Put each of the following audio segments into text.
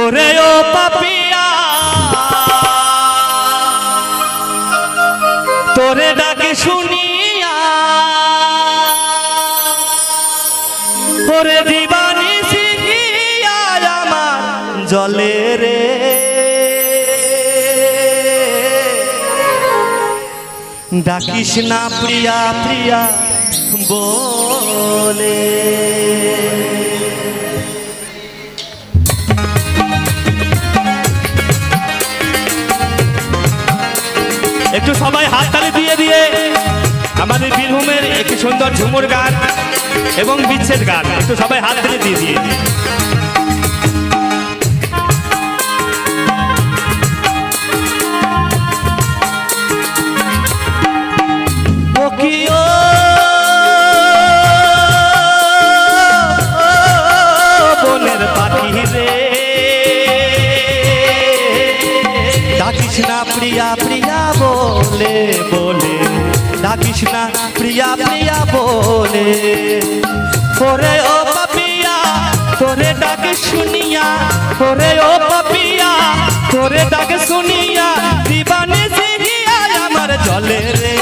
ওরে ও পাপিয়া তোরে ডাকে শুনিয়া ওরে দিবানি শিখিয়া আমার জলে রে ডাকিস না প্রিয়া প্রিয়া বলে। একটু সবাই হাততালি দিয়ে দিয়ে আমাদের বীরভূমের একটি সুন্দর ঝুমুর গান এবং বিচ্ছেদ গান একটু সবাই হাততালি দিয়ে দিয়ে বনের পাখি রে ডাকিস না প্রিয়া প্রিয়া বলে বলে ডাকিস না প্রিয়া প্রিয়া বলে। ওরে ও পাপিয়া তোরে ডাকে শুনিয়া ওরে ও পাপিয়া তোরে ডাকে শুনিয়া দিবানি জিহিয়া আমার জলে রে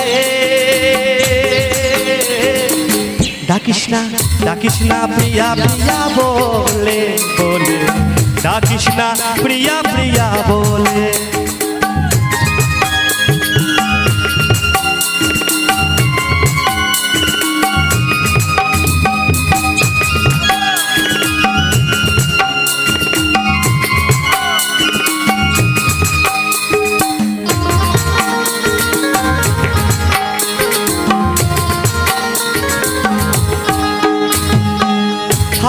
ডাকিস না প্রিয়া প্রিয়া বলে বলে ডাকিস না প্রিয়া প্রিয়া বলে।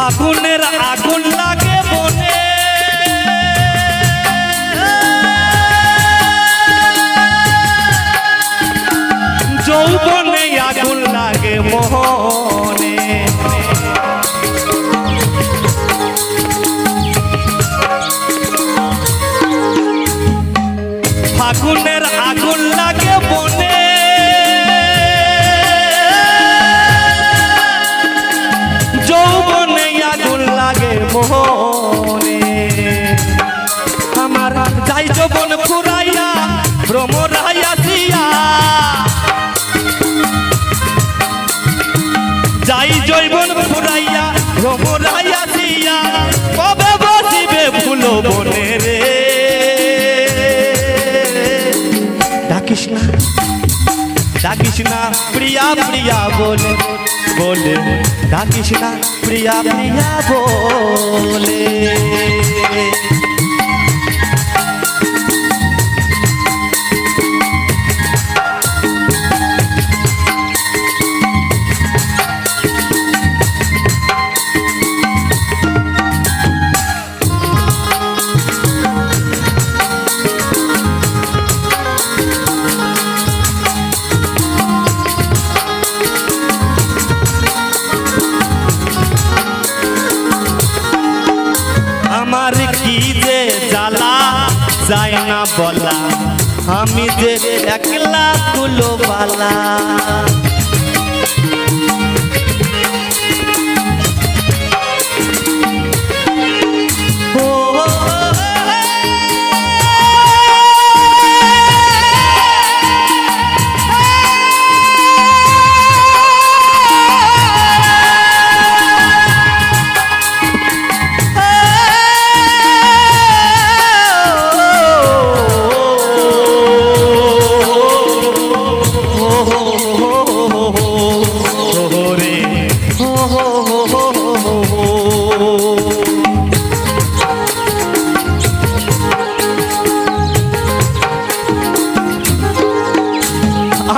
আগুনের আগুন লাগে বনে যৌবনে আগুন লাগে মোহনে ফাগুনের আগুন লাগে বনে যৌবনে আগুন লাগে মোহনে আমার যাই যৌবন ফুরাইয়া ভ্রমরাইয়া দিয়া যাই যৌবন ফুরাইয়া ভ্রমরাইয়া দিয়া কবে বসিবে ফুল বনে রে ডাকিস না প্রিয়া প্রিয়া বলে বলে ডাকিস না প্রিয়া প্রিয়া বলে। আমার কি যে জ্বালা যায় না বলা আমি যে একলা তুলো বালা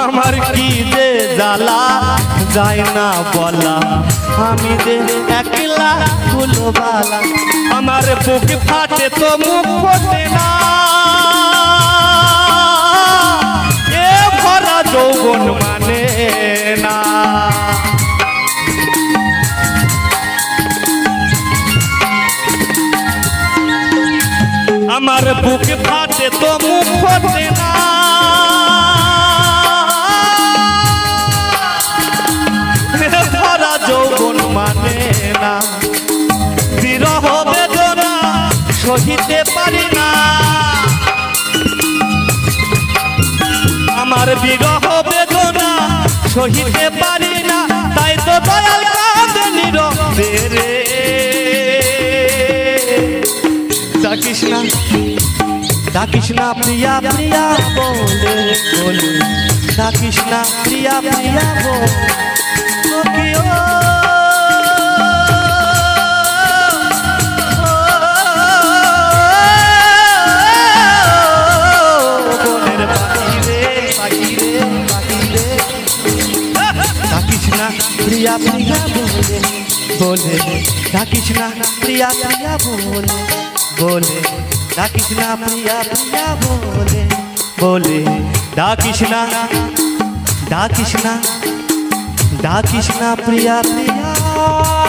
আমার কি যে জ্বালা যায় না বলা আমি যে একলা তুলো বালা আমার বুক ফাটে তো মুখ ফোটে না এ ভরা যৌবন মানে না আমার বুক ফাটে তো মুখ ফোটে না ভরা যৌবন মানে না বিরহ বেদনা শহীদ সহিতে পারি না আমার বিরহ বেদনা সহিতে পারি না তাই তো দয়াল কাঁদে নীরবে রে ডাকিস না ডাকিস না প্রিয়া প্রিয়া বলে বলে ডাকিস না প্রিয়া প্রিয়া বলে प्रिया प्रिया बोले बोले डाकिस ना प्रिया प्रिया बोले बोले डाकिस ना प्रिया प्रिया बोले बोले डाकिस ना प्रिया प्रिया